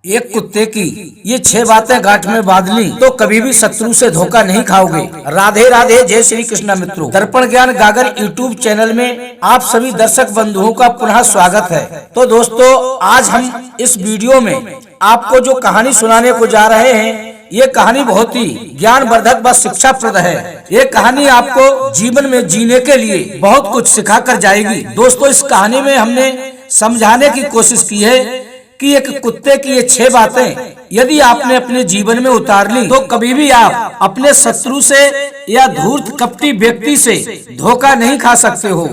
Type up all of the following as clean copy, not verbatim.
एक कुत्ते की ये 6 बातें गांठ में बांध ली तो कभी भी शत्रु से धोखा नहीं खाओगे। राधे राधे, जय श्री कृष्ण। मित्रों, दर्पण ज्ञान गागर यूट्यूब चैनल में आप सभी दर्शक बंधुओं का पुनः स्वागत है। तो दोस्तों, आज हम इस वीडियो में आपको जो कहानी सुनाने को जा रहे हैं, ये कहानी बहुत ही ज्ञानवर्धक व शिक्षाप्रद है। ये कहानी आपको जीवन में जीने के लिए बहुत कुछ सिखा कर जाएगी। दोस्तों, इस कहानी में हमने समझाने की कोशिश की है कि एक कुत्ते की ये 6 बातें यदि आपने अपने जीवन में उतार ली तो कभी भी आप अपने शत्रु से या धूर्त कपटी व्यक्ति से धोखा नहीं खा सकते हो।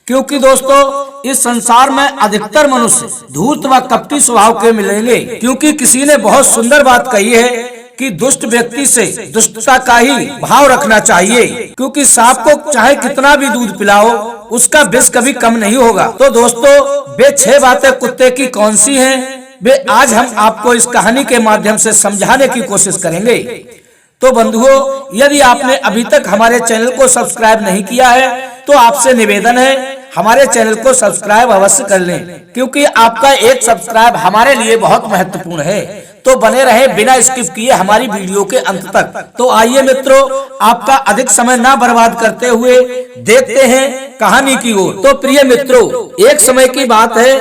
क्योंकि दोस्तों, इस संसार में अधिकतर मनुष्य धूर्त व कपटी स्वभाव के मिलेंगे। क्योंकि किसी ने बहुत सुंदर बात कही है कि दुष्ट व्यक्ति से दुष्टता का ही भाव रखना चाहिए। क्योंकि सांप को चाहे कितना भी दूध पिलाओ, उसका विष कभी कम नहीं होगा। तो दोस्तों, वे 6 बातें कुत्ते की कौन सी हैं, वे आज हम आपको इस कहानी के माध्यम से समझाने की कोशिश करेंगे। तो बंधुओं, यदि आपने अभी तक हमारे चैनल को सब्सक्राइब नहीं किया है तो आपसे निवेदन है हमारे चैनल को सब्सक्राइब अवश्य कर लें, क्योंकि आपका एक सब्सक्राइब हमारे लिए बहुत महत्वपूर्ण है। तो बने रहे बिना स्किप किए हमारी वीडियो के अंत तक। तो आइए मित्रों, आपका अधिक समय ना बर्बाद करते हुए देखते हैं कहानी की ओर। तो प्रिय मित्रों, एक समय की बात है,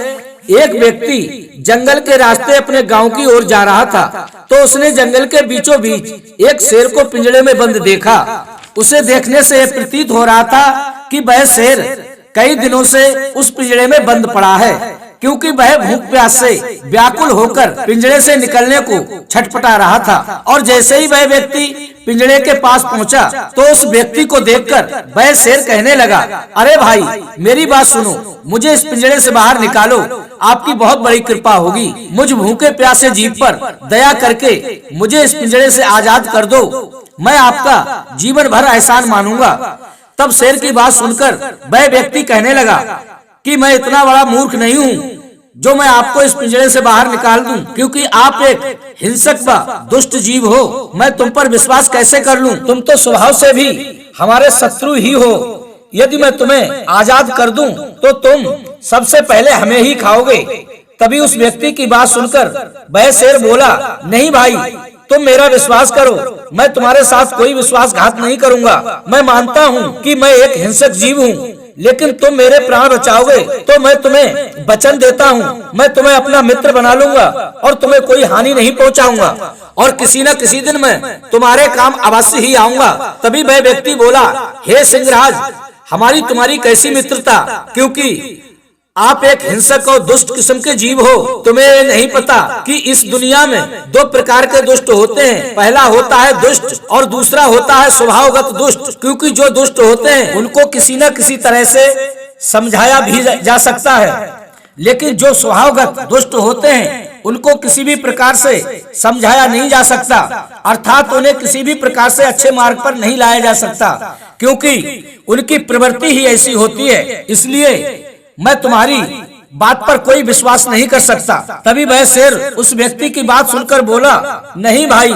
एक व्यक्ति जंगल के रास्ते अपने गांव की ओर जा रहा था। तो उसने जंगल के बीचों बीच एक शेर को पिंजड़े में बंद देखा। उसे देखने से यह प्रतीत हो रहा था कि वह शेर कई दिनों से उस पिंजड़े में बंद पड़ा है, क्योंकि वह भूख प्यास से व्याकुल होकर पिंजड़े से निकलने को छटपटा रहा था। और जैसे ही वह व्यक्ति पिंजड़े के पास पहुंचा तो उस व्यक्ति को देखकर वह शेर कहने लगा, अरे भाई, मेरी बात सुनो, मुझे इस पिंजड़े से बाहर निकालो, आपकी बहुत बड़ी कृपा होगी। मुझ भूखे प्यासे जीव पर दया करके मुझे इस पिंजड़े से आजाद कर दो, मैं आपका जीवन भर एहसान मानूंगा। तब शेर की बात सुनकर वह व्यक्ति कहने लगा कि मैं इतना बड़ा मूर्ख नहीं हूँ जो मैं आपको इस पिंजरे से बाहर निकाल दूं, क्योंकि आप एक हिंसक व दुष्ट जीव हो। मैं तुम पर विश्वास कैसे कर लूं? तुम तो स्वभाव से भी हमारे शत्रु ही हो। यदि मैं तुम्हें आजाद कर दूं तो तुम सबसे पहले हमें ही खाओगे। तभी उस व्यक्ति की बात सुनकर वह शेर बोला, नहीं भाई, तुम मेरा विश्वास करो, मैं तुम्हारे साथ कोई विश्वासघात नहीं करूंगा। मैं मानता हूँ कि मैं एक हिंसक जीव हूँ, लेकिन तुम मेरे प्राण बचाओगे तो मैं तुम्हें वचन देता हूँ, मैं तुम्हें अपना मित्र बना लूंगा और तुम्हें कोई हानि नहीं पहुँचाऊंगा, और किसी न किसी दिन मैं तुम्हारे काम अवश्य ही आऊंगा। तभी वह व्यक्ति बोला, हे सिंहराज, हमारी तुम्हारी कैसी मित्रता, क्योंकि आप एक हिंसक और दुष्ट किस्म के जीव हो। तुम्हें नहीं पता कि इस दुनिया में 2 प्रकार के दुष्ट होते हैं। पहला होता है दुष्ट और दूसरा होता है स्वभावगत दुष्ट। क्योंकि जो दुष्ट होते हैं उनको किसी न किसी तरह से समझाया भी जा सकता है, लेकिन जो स्वभावगत दुष्ट होते हैं उनको किसी भी प्रकार से समझाया नहीं जा सकता, अर्थात उन्हें किसी भी प्रकार से अच्छे मार्ग पर नहीं लाया जा सकता, क्योंकि उनकी प्रवृत्ति ही ऐसी होती है। इसलिए मैं तुम्हारी बात पर कोई विश्वास नहीं कर सकता। तभी वह शेर उस व्यक्ति की बात सुनकर बोला, नहीं भाई,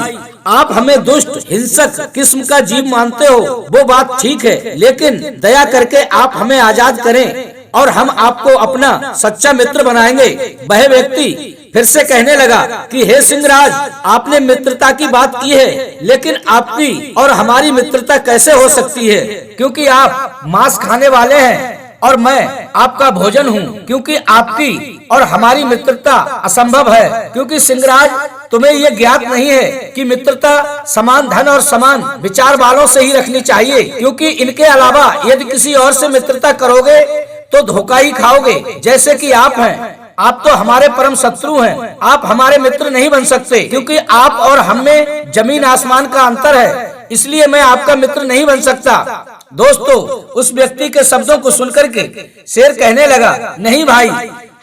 आप हमें दुष्ट हिंसक किस्म का जीव मानते हो, वो बात ठीक है, लेकिन दया करके आप हमें आजाद करें और हम आपको अपना सच्चा मित्र बनाएंगे। वह व्यक्ति फिर से कहने लगा कि हे सिंहराज, आपने मित्रता की बात की है, लेकिन आपकी और हमारी मित्रता कैसे हो सकती है, क्योंकि आप मांस खाने वाले हैं और मैं आपका भोजन हूँ। क्योंकि आपकी और हमारी मित्रता असंभव है, क्योंकि सिंहराज, तुम्हें ये ज्ञात नहीं है कि मित्रता समान धन और समान विचार वालों से ही रखनी चाहिए, क्योंकि इनके अलावा यदि किसी और से मित्रता करोगे तो धोखा ही खाओगे। जैसे कि आप हैं, आप तो हमारे परम शत्रु हैं, आप हमारे मित्र नहीं बन सकते, क्योंकि आप और हम में जमीन आसमान का अंतर है, इसलिए मैं आपका मित्र नहीं बन सकता। दोस्तों, उस व्यक्ति के शब्दों को सुनकर के शेर कहने लगा, नहीं भाई,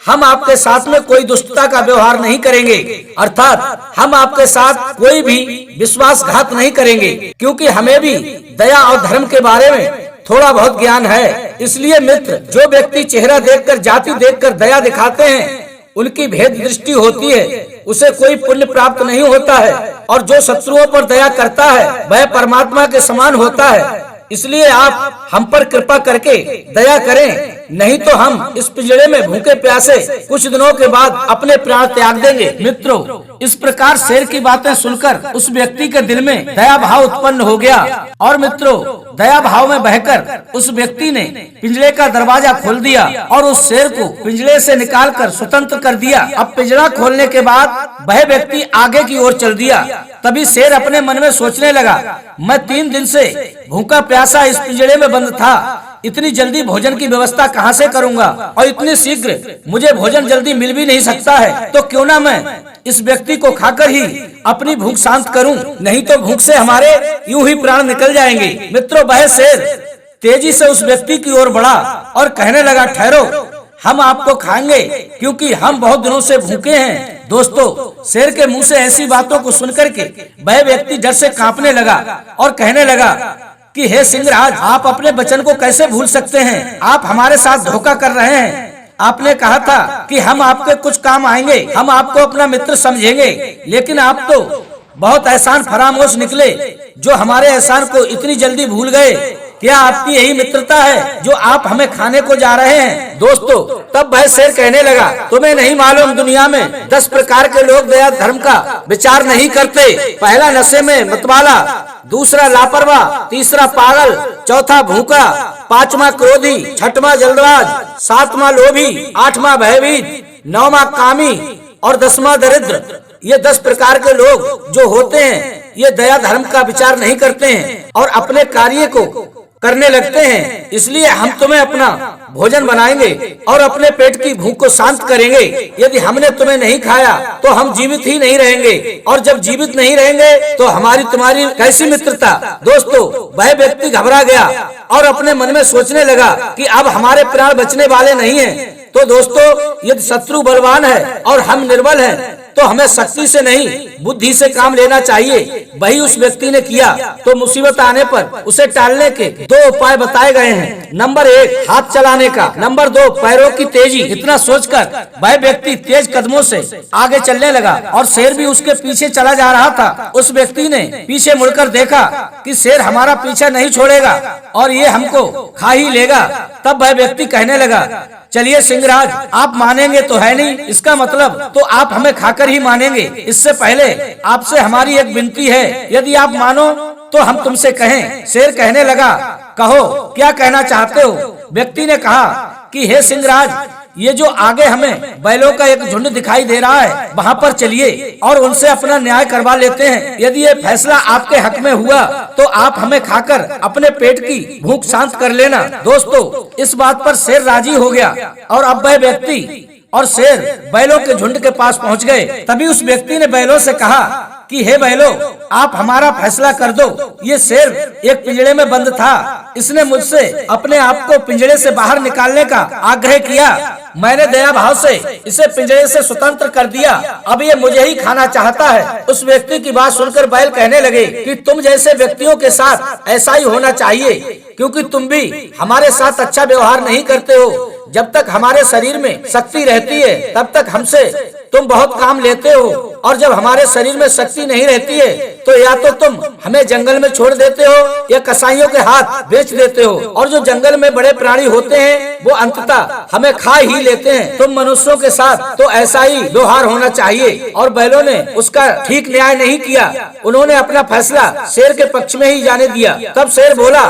हम आपके साथ में कोई दुष्टता का व्यवहार नहीं करेंगे, अर्थात हम आपके साथ कोई भी विश्वासघात नहीं करेंगे, क्योंकि हमें भी दया और धर्म के बारे में थोड़ा बहुत ज्ञान है। इसलिए मित्र, जो व्यक्ति चेहरा देखकर, जाति देखकर दया दिखाते हैं, उनकी भेद दृष्टि होती है, उसे कोई पुण्य प्राप्त नहीं होता है, और जो शत्रुओं पर दया करता है वह परमात्मा के समान होता है। इसलिए आप हम पर कृपा करके दया करें नहीं तो हम इस पिंजरे में भूखे प्यासे कुछ दिनों के बाद अपने प्राण त्याग देंगे। मित्रों, इस प्रकार शेर की बातें सुनकर उस व्यक्ति के दिल में दया भाव उत्पन्न हो गया और मित्रों, दया भाव में बहकर उस व्यक्ति ने पिंजरे का दरवाजा खोल दिया और उस शेर को पिंजरे से निकालकर स्वतंत्र कर दिया। अब पिंजरा खोलने के बाद वह व्यक्ति आगे की ओर चल दिया। तभी शेर अपने मन में सोचने लगा, मैं 3 दिन से भूखा प्यासा इस पिंजरे में बंद था, इतनी जल्दी भोजन की व्यवस्था कहाँ से करूँगा और इतनी शीघ्र मुझे भोजन जल्दी मिल भी नहीं सकता है, तो क्यों ना मैं इस व्यक्ति को खाकर ही अपनी भूख शांत करूं, नहीं तो भूख से हमारे यूं ही प्राण निकल जाएंगे। मित्रों, वह शेर तेजी से उस व्यक्ति की ओर बढ़ा और कहने लगा, ठहरो, हम आपको खाएंगे क्योंकि हम बहुत दिनों से भूखे हैं। दोस्तों, शेर के मुंह से ऐसी बातों को सुनकर के वह व्यक्ति डर से कांपने लगा और कहने लगा कि हे सिंहराज, आप अपने वचन को कैसे भूल सकते हैं? आप हमारे साथ धोखा कर रहे हैं। आपने कहा था कि हम आपके कुछ काम आएंगे, हम आपको अपना मित्र समझेंगे, लेकिन आप तो बहुत एहसान फरामोश निकले जो हमारे एहसान को इतनी जल्दी भूल गए। क्या आपकी यही मित्रता है जो आप हमें खाने को जा रहे हैं? दोस्तों, तब वह शेर कहने लगा, तुम्हें नहीं मालूम दुनिया में 10 प्रकार के लोग दया धर्म का विचार नहीं करते। पहला नशे में मतवाला, दूसरा लापरवाह, तीसरा पागल, चौथा भूखा, 5वां क्रोधी, 6वां जल्दबाज, 7वां लोभी, 8वां भयभीत, 9वां कामी और 10वां दरिद्र। ये 10 प्रकार के लोग जो होते हैं ये दया धर्म का विचार नहीं करते हैं और अपने कार्य को करने लगते हैं। इसलिए हम तुम्हें अपना भोजन बनाएंगे और अपने पेट की भूख को शांत करेंगे। यदि हमने तुम्हें नहीं खाया तो हम जीवित ही नहीं रहेंगे और जब जीवित नहीं रहेंगे तो हमारी तुम्हारी कैसी मित्रता? दोस्तों, वह व्यक्ति घबरा गया और अपने मन में सोचने लगा कि अब हमारे प्राण बचने वाले नहीं हैं। तो दोस्तों, यदि शत्रु बलवान है और हम निर्बल हैं तो हमें शक्ति से नहीं बुद्धि से काम लेना चाहिए। वही उस व्यक्ति ने किया। तो मुसीबत आने पर उसे टालने के 2 उपाय बताए गए हैं। नंबर 1, हाथ चलाने का। नंबर 2, पैरों की तेजी। इतना सोचकर वह व्यक्ति तेज कदमों से आगे चलने लगा और शेर भी उसके पीछे चला जा रहा था। उस व्यक्ति ने पीछे मुड़कर देखा कि शेर हमारा पीछा नहीं छोड़ेगा और ये हमको खा ही लेगा। तब वह व्यक्ति कहने लगा, चलिए सिंहराज, आप मानेंगे तो है नहीं, इसका मतलब तो आप हमें खाकर ही मानेंगे। इससे पहले आपसे हमारी एक विनती है, यदि आप मानो तो हम तुमसे कहें। शेर कहने लगा, कहो, क्या कहना चाहते हो? व्यक्ति ने कहा कि हे सिंहराज, ये जो आगे हमें बैलों का एक झुंड दिखाई दे रहा है, वहाँ पर चलिए और उनसे अपना न्याय करवा लेते हैं। यदि ये फैसला आपके हक में हुआ तो आप हमें खाकर अपने पेट की भूख शांत कर लेना। दोस्तों, इस बात पर शेर राजी हो गया और अब वह व्यक्ति और शेर बैलों के झुंड के पास पहुँच गए। तभी उस व्यक्ति ने बैलों से कहा कि हे बैलों, आप हमारा फैसला कर दो। ये शेर एक पिंजरे में बंद था, इसने मुझसे अपने आप को पिंजरे से बाहर निकालने का आग्रह किया। मैंने दया भाव से इसे पिंजरे से स्वतंत्र कर दिया, अब ये मुझे ही खाना चाहता है। उस व्यक्ति की बात सुनकर बैल कहने लगे कि तुम जैसे व्यक्तियों के साथ ऐसा ही होना चाहिए, क्योंकि तुम भी हमारे साथ अच्छा व्यवहार नहीं करते हो। जब तक हमारे शरीर में शक्ति रहती है तब तक हमसे तुम बहुत काम लेते हो और जब हमारे शरीर में शक्ति नहीं रहती है तो या तो तुम हमें जंगल में छोड़ देते हो या कसाईयों के हाथ बेच देते हो और जो जंगल में बड़े प्राणी होते हैं वो अंततः हमें खा ही लेते हैं। तुम मनुष्यों के साथ तो ऐसा ही व्यवहार होना चाहिए। और बैलों ने उसका ठीक न्याय नहीं किया, उन्होंने अपना फैसला शेर के पक्ष में ही जाने दिया। तब शेर बोला,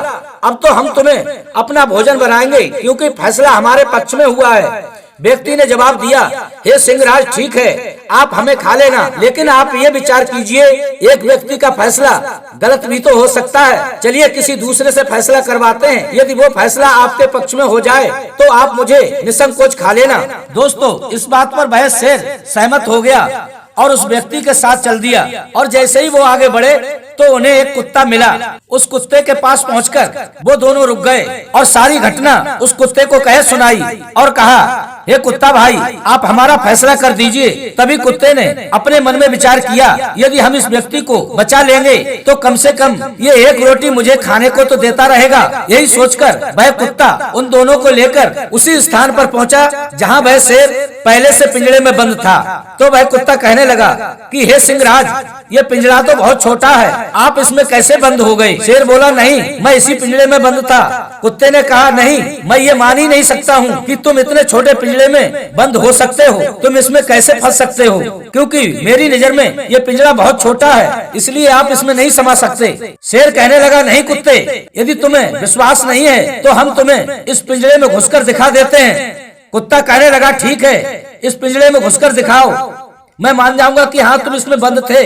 अब तो हम तुम्हें अपना भोजन बनाएंगे क्योंकि फैसला हमारे पक्ष में हुआ है। व्यक्ति ने जवाब दिया, हे सिंहराज, ठीक है, आप हमें खा लेना, लेकिन आप ये विचार कीजिए, एक व्यक्ति का फैसला गलत भी तो हो सकता है। चलिए किसी दूसरे से फैसला करवाते हैं, यदि वो फैसला आपके पक्ष में हो जाए तो आप मुझे निसंकोच खा लेना। दोस्तों, इस बात पर वह शेर सहमत हो गया और उस व्यक्ति के साथ चल दिया। और जैसे ही वो आगे बढ़े तो उन्हें एक कुत्ता मिला। उस कुत्ते के पास पहुंचकर वो दोनों रुक गए और सारी घटना उस कुत्ते को कह सुनाई और कहा, हे कुत्ता भाई, आप हमारा फैसला कर दीजिए। तभी कुत्ते ने अपने मन में विचार किया, यदि हम इस व्यक्ति को बचा लेंगे तो कम से कम ये एक रोटी मुझे खाने को तो देता रहेगा। यही सोचकर वह कुत्ता उन दोनों को लेकर उसी स्थान पर पहुंचा जहां वह शेर पहले से पिंजरे में बंद था। तो वह कुत्ता कहने लगा कि हे सिंहराज, ये पिंजरा तो बहुत छोटा है आप इसमें कैसे बंद हो गए? शेर बोला, नहीं, मैं इसी पिंजरे में बंद था। कुत्ते ने कहा, नहीं, मैं ये मान ही नहीं सकता हूँ कि तुम इतने छोटे पिंजरे में बंद हो सकते हो। तुम इसमें कैसे फंस सकते हो? क्योंकि मेरी नजर में ये पिंजरा बहुत छोटा है, इसलिए आप इसमें नहीं समा सकते। शेर कहने लगा, नहीं कुत्ते, यदि तुम्हें विश्वास नहीं है तो हम तुम्हें इस पिंजरे में घुसकर दिखा देते हैं। कुत्ता कहने लगा, ठीक है, इस पिंजरे में घुसकर दिखाओ, मैं मान जाऊंगा कि हाँ तुम इसमें बंद थे।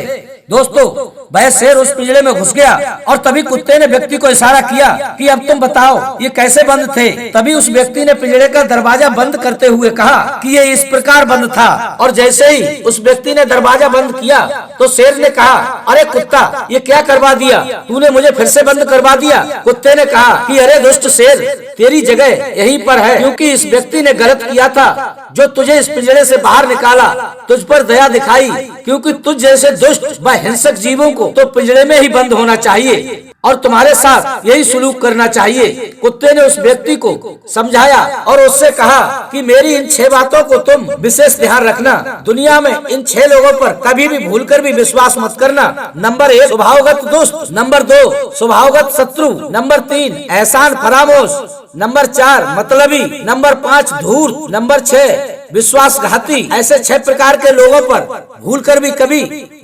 दोस्तों, वह शेर उस पिंजरे में घुस गया और तभी कुत्ते ने व्यक्ति को इशारा किया कि अब तुम बताओ ये कैसे बंद थे। तभी उस व्यक्ति ने पिंजरे का दरवाजा बंद करते हुए कहा कि ये इस प्रकार बंद था। और जैसे ही उस व्यक्ति ने दरवाजा बंद किया तो शेर ने कहा, अरे कुत्ता, ये क्या करवा दिया तूने, मुझे फिर से बंद करवा दिया। कुत्ते ने कहा कि अरे दुष्ट शेर, तेरी जगह यहीं पर है, क्योंकि इस व्यक्ति ने गलत किया था जो तुझे इस पिंजरे से बाहर निकाला, तुझ पर दया दिखाई, क्योंकि तुझ जैसे दुष्ट व हिंसक जीवों को तो पिंजरे में ही बंद होना चाहिए और तुम्हारे साथ यही सलूक करना चाहिए। कुत्ते ने उस व्यक्ति को समझाया और उससे कहा कि मेरी इन 6 बातों को तुम विशेष ध्यान रखना। दुनिया में इन 6 लोगों पर कभी भी भूलकर भी विश्वास मत करना। नंबर 1, स्वभावगत दुष्ट। नंबर 2, स्वभावगत शत्रु। नंबर 3, एहसान फरामोश। नंबर 4, मतलबी। नंबर 5, धूर्त। नंबर 6, विश्वासघाती। ऐसे 6 प्रकार के लोगों पर भूलकर भी कभी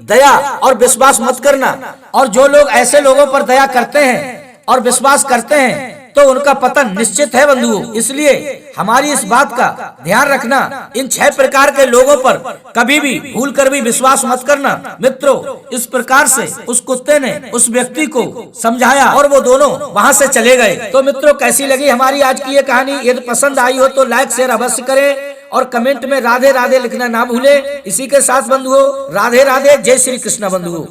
दया और विश्वास मत करना। और जो लोग ऐसे लोगों पर दया करते हैं और विश्वास करते हैं तो उनका पतन निश्चित है बंधुओं। इसलिए हमारी इस बात का ध्यान रखना, इन 6 प्रकार के लोगों पर कभी भी भूल कर भी विश्वास मत करना। मित्रों, इस प्रकार से उस कुत्ते ने उस व्यक्ति को समझाया और वो दोनों वहाँ से चले गए। तो मित्रों, कैसी लगी हमारी आज की ये कहानी? यदि पसंद आई हो तो लाइक शेयर अवश्य करें और कमेंट में राधे राधे लिखना ना भूले। इसी के साथ बंधुओं, राधे राधे, जय श्री कृष्ण बंधुओं।